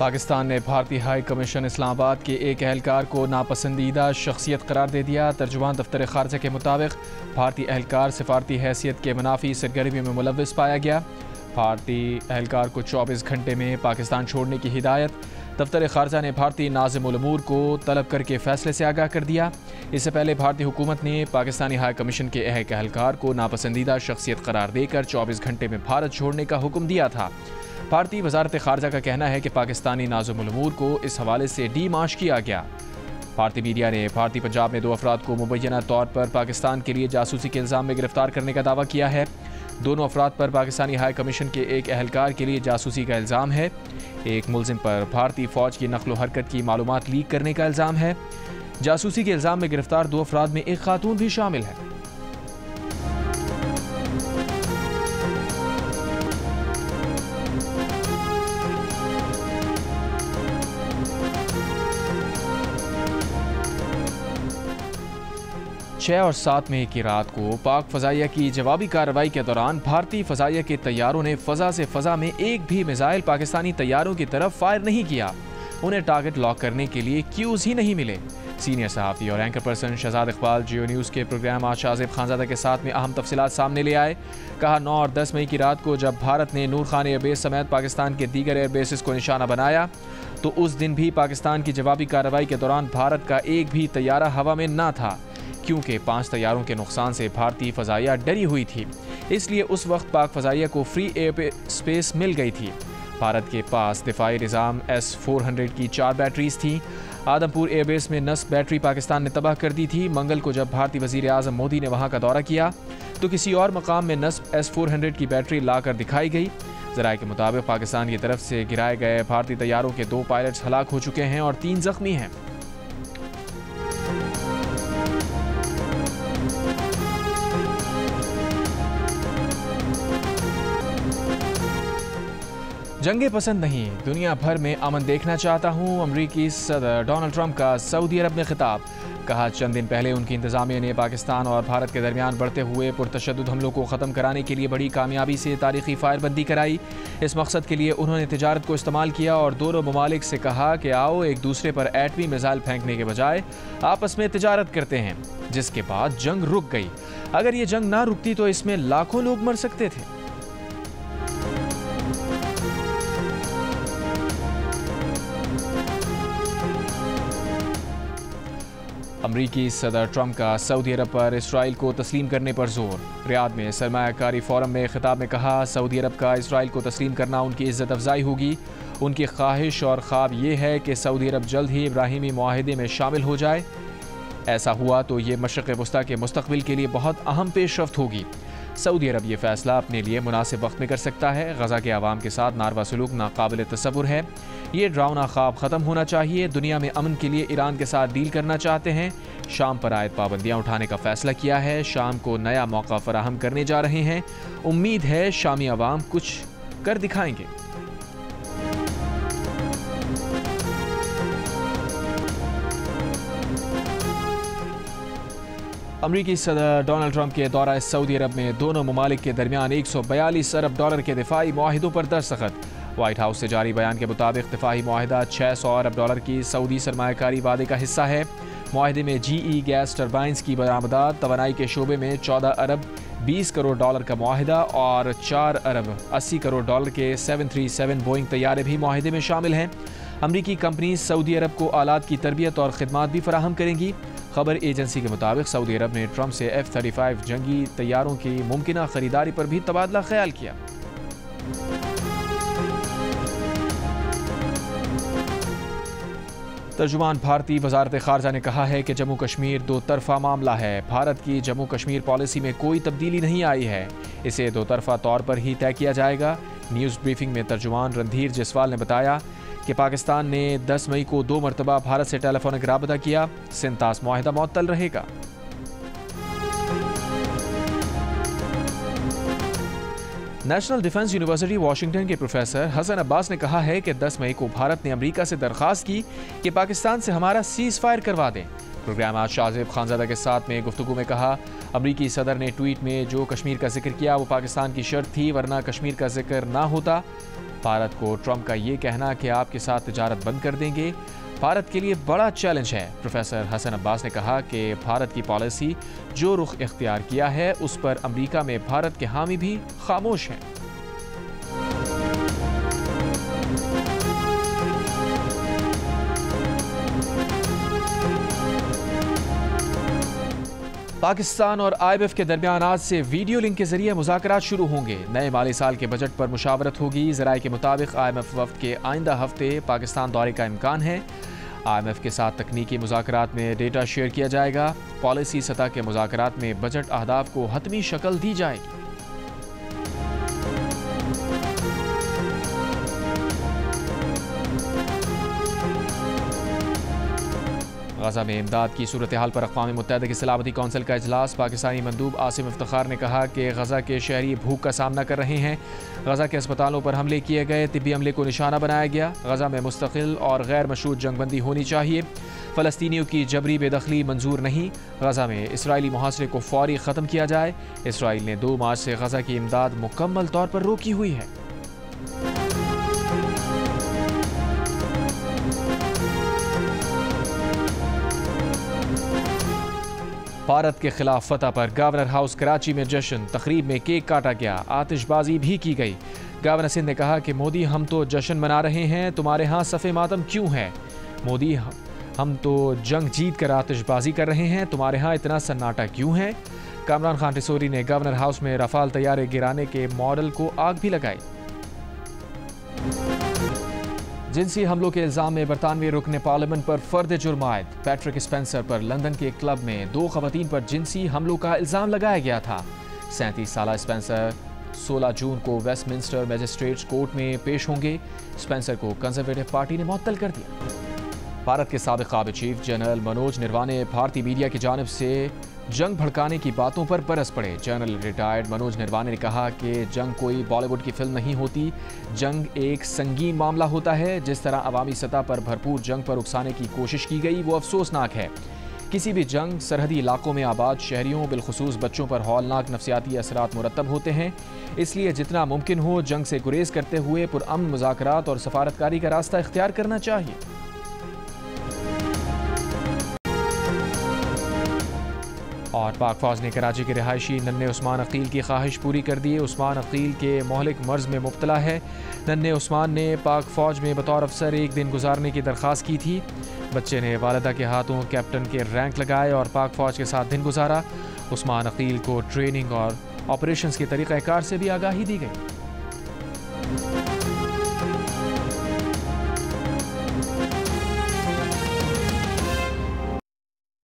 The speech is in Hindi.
पाकिस्तान ने भारतीय हाई कमीशन इस्लामाबाद के एक एहलकार को नापसंदीदा शख्सियत करार दे दिया। तर्जुमान दफ्तर खारजा के मुताबिक भारतीय एहलकार सिफारती हैसियत के मुनाफी सरगर्मियों में मुलव्वस पाया गया। भारतीय एहलकार को 24 घंटे में पाकिस्तान छोड़ने की हिदायत। दफ्तर खारजा ने भारतीय नाज़िमुल उमूर को तलब करके फैसले से आगाह कर दिया। इससे पहले भारतीय हुकूमत ने पाकिस्तानी हाई कमीशन के एक एहलकार को नापसंदीदा शख्सियत करार देकर 24 घंटे में भारत छोड़ने का हुक्म दिया था। भारतीय वजारत खारजा का कहना है कि पाकिस्तानी नाज़िमुल उमूर को इस हवाले से डीमाश किया गया। भारतीय मीडिया ने भारतीय पंजाब में 2 अफराद को मुबैना तौर पर पाकिस्तान के लिए जासूसी के इल्ज़ाम में गिरफ्तार करने का दावा किया है। दोनों अफराद पर पाकिस्तानी हाई कमीशन के एक एहलकार के लिए जासूसी का इल्ज़ाम है। एक मुलजिम पर भारतीय फ़ौज की नकलो हरकत की मालूमात लीक करने का इल्ज़ाम है। जासूसी के इल्ज़ाम में गिरफ्तार 2 अफराद में एक खातून भी शामिल है। छः और 7 मई की रात को पाक फ़ज़ाइया की जवाबी कार्रवाई के दौरान भारतीय फ़ज़ाइया के तैयारों ने फ़ज़ा से फ़ज़ा में एक भी मिसाइल पाकिस्तानी तैयारों की तरफ फायर नहीं किया। उन्हें टारगेट लॉक करने के लिए क्यूज़ ही नहीं मिले। सीनियर सहाफ़ी और एंकर पर्सन शहजाद इकबाल जियो न्यूज़ के प्रोग्राम आज शाज़िब खानज़ादा के साथ में अहम तफसीलात सामने ले आए। कहा 9 और 10 मई की रात को जब भारत ने नूर खान एयरबेस समेत पाकिस्तान के दीगर एयरबेसिस को निशाना बनाया तो उस दिन भी पाकिस्तान की जवाबी कार्रवाई के दौरान भारत का एक भी तैयारा हवा में ना था, क्योंकि 5 तैयारों के नुकसान से भारतीय फ़ज़ाइया डरी हुई थी। इसलिए उस वक्त पाक फ़ज़ाइया को फ्री एयर स्पेस मिल गई थी। भारत के पास दिफाई निज़ाम S-400 की 4 बैटरीज थीं। आदमपुर एयरबेस में नस्ब बैटरी पाकिस्तान ने तबाह कर दी थी। मंगल को जब भारतीय वज़ीर आज़म मोदी ने वहाँ का दौरा किया तो किसी और मकाम में नस्ब S-400 की बैटरी लाकर दिखाई गई। ज़राए के मुताबिक पाकिस्तान की तरफ से गिराए गए भारतीय तैयारों के 2 पायलट्स हलाक हो चुके हैं और 3 ज़ख्मी हैं। जंगे पसंद नहीं, दुनिया भर में अमन देखना चाहता हूँ। अमरीकी सदर डोनाल्ड ट्रंप का सऊदी अरब में खिताब। कहा चंद दिन पहले उनकी इंतज़ामिया ने पाकिस्तान और भारत के दरमियान बढ़ते हुए पुरतशद्दुद हमलों को ख़त्म कराने के लिए बड़ी कामयाबी से तारीखी फायरबंदी कराई। इस मकसद के लिए उन्होंने तिजारत को इस्तेमाल किया और दोनों ममालिक से कहा कि आओ एक दूसरे पर एटमी मिसाइल फेंकने के बजाय आपस में तिजारत करते हैं। जिसके बाद जंग रुक गई। अगर ये जंग ना रुकती तो इसमें लाखों लोग मर सकते थे। अमरीकी सदर ट्रंप का सऊदी अरब पर इसराइल को तस्लीम करने पर जोर। रियाद में सरमायाकारी फोरम में खिताब में कहा सऊदी अरब का इसराइल को तस्लीम करना उनकी इज्जत अफजाई होगी। उनकी ख्वाहिश और ख्वाब ये है कि सऊदी अरब जल्द ही इब्राहिमी मुआहिदे में शामिल हो जाए। ऐसा हुआ तो ये मशरिक़ वस्ता के मुस्तक़बिल के लिए बहुत अहम पेशरफ्त होगी। सऊदी अरब ये फ़ैसला अपने लिए मुनासिब वक्त में कर सकता है। गज़ा के आवाम के साथ नारवा सलूक नाकाबिल तसव्वुर है। ये ड्रावना ख्वाब ख़त्म होना चाहिए। दुनिया में अमन के लिए ईरान के साथ डील करना चाहते हैं। शाम पर आयद पाबंदियाँ उठाने का फ़ैसला किया है। शाम को नया मौका फराहम करने जा रहे हैं। उम्मीद है शामी अवाम कुछ कर दिखाएंगे। अमरीकी सदर डोनाल्ड ट्रंप के दौरा सऊदी अरब में दोनों ममालिक के दरमियान $142 अरब के दिफाई मुआहिदों पर दस्तखत। व्हाइट हाउस से जारी बयान के मुताबिक दिफाई मुआहिदा $600 अरब की सऊदी सरमायाकारी वादे का हिस्सा है। मुआहिदे में GE गैस टर्बाइंस की बरामदात, तवानाई के शोबे में $14 अरब 20 करोड़ का मुआहिदा और $4 अरब 80 करोड़ के 737 बोइंग तैयारे भी मुआहिदे में शामिल हैं। अमरीकी कंपनी सऊदी अरब को आलात की तरबियत और खिदमात भी फराहम करेंगी। खबर एजेंसी के मुताबिक सऊदी अरब ने ट्रंप से F-35 जंगी तैयारों की मुमकिना खरीदारी पर भी तबादला ख्याल किया। तर्जुमान भारतीय वजारत खारजा ने कहा है कि जम्मू कश्मीर 2 तरफा मामला है। भारत की जम्मू कश्मीर पॉलिसी में कोई तब्दीली नहीं आई है। इसे 2 तरफा तौर पर ही तय किया जाएगा। न्यूज़ ब्रीफिंग में तर्जुमान रणधीर जसवाल ने बताया कि पाकिस्तान ने 10 मई को 2 मरतबा भारत से टेलीफोनिक राबता किया। सिंतास मुआहिदा मुअत्तल रहेगा। नेशनल डिफेंस यूनिवर्सिटी वाशिंगटन के प्रोफेसर हसन अब्बास ने कहा है कि 10 मई को भारत ने अमेरिका से दरख्वास्त की कि पाकिस्तान से हमारा सीज़ फायर करवा दें। प्रोग्राम आज शाज़िब खानज़ादा के साथ में गुफ्तगू में कहा अमरीकी सदर ने ट्वीट में जो कश्मीर का जिक्र किया वो पाकिस्तान की शर्त थी, वरना कश्मीर का जिक्र ना होता। भारत को ट्रंप का ये कहना कि आपके साथ तिजारत बंद कर देंगे भारत के लिए बड़ा चैलेंज है। प्रोफेसर हसन अब्बास ने कहा कि भारत की पॉलिसी जो रुख इख्तियार किया है उस पर अमेरिका में भारत के हामी भी खामोश हैं। पाकिस्तान और IMF के दरमियान आज से वीडियो लिंक के जरिए मुज़ाकरात शुरू होंगे। नए माली साल के बजट पर मुशावरत होगी। ज़राए के मुताबिक IMF वफ़द के आइंदा हफ्ते पाकिस्तान दौरे का इम्कान है। IMF के साथ तकनीकी मुज़ाकरात में डेटा शेयर किया जाएगा। पॉलिसी सतह के मुज़ाकरात में बजट अहदाफ को हतमी शक्ल दी जाएगी। गजा में इमदाद की सूरत हाल पर अक़वाम मुत्तहिदा की सलामती कौंसिल का इजलास। पाकिस्तानी मंदूब आसिम इफ्तिखार ने कहा कि गजा के शहरी भूख का सामना कर रहे हैं। गजा के अस्पतालों पर हमले किए गए, तिब्बी हमले को निशाना बनाया गया। गजा में मुस्तकिल और गैर मशरूत जंगबंदी होनी चाहिए। फ़लस्तीनियों की जबरी बेदखली मंजूर नहीं। गजा में इसराइली मुहासरे को फौरी ख़त्म किया जाए। इसराइल ने 2 मार्च से गजा की इमदाद मुकम्मल तौर पर रोकी हुई है। भारत के खिलाफ फतह पर गवर्नर हाउस कराची में जश्न। तकरीब में केक काटा गया, आतिशबाजी भी की गई। गवर्नर सिंध ने कहा कि मोदी हम तो जश्न मना रहे हैं, तुम्हारे यहाँ सफ़े मातम क्यों है? मोदी हम तो जंग जीत कर आतिशबाजी कर रहे हैं, तुम्हारे यहाँ इतना सन्नाटा क्यों है? कामरान खान टिसोरी ने गवर्नर हाउस में रफाल तैयारे गिराने के मॉडल को आग भी लगाई। जिनसी हमलों के इल्ज़ाम में बरतानवी रुकने पार्लियामेंट पर फर्द जुर्म आयद। पैट्रिक स्पेंसर पर लंदन के एक क्लब में 2 ख़वातीन पर जिनसी हमलों का इल्ज़ाम लगाया गया था। 37 साला स्पेंसर 16 जून को वेस्टमिंस्टर मजिस्ट्रेट्स कोर्ट में पेश होंगे। स्पेंसर को कंजर्वेटिव पार्टी ने मुअत्तल कर दिया। भारत के साबिक़ काबिल चीफ जनरल मनोज निर्वाणे ने भारतीय मीडिया की जानिब से जंग भड़काने की बातों पर बरस पड़े। जनरल रिटायर्ड मनोज निर्वाणे ने कहा कि जंग कोई बॉलीवुड की फिल्म नहीं होती, जंग एक संगीन मामला होता है। जिस तरह अवामी सतह पर भरपूर जंग पर उकसाने की कोशिश की गई वो अफसोसनाक है। किसी भी जंग सरहदी इलाकों में आबाद शहरियों बिलखुसूस बच्चों पर हौलनाक नफसियाती असरात मुरतब होते हैं। इसलिए जितना मुमकिन हो जंग से गुरेज करते हुए पुरअमन मुज़ाकरात और सफारतकारी का रास्ता इख्तियार करना चाहिए। और पाक फौज ने कराची के रिहायशी नन्हे उस्मान अकील की ख्वाहिश पूरी कर दी। उस्मान अकील के मोहलिक मर्ज में मुब्तला है। नन्हे उस्मान ने पाक फौज में बतौर अफसर 1 दिन गुजारने की दरख्वास्त की थी। बच्चे ने वालिदा के हाथों कैप्टन के रैंक लगाए और पाक फौज के साथ दिन गुजारा। उस्मान अकील को ट्रेनिंग और ऑपरेशंस के तरीक़ाकार से भी आगाही दी गई।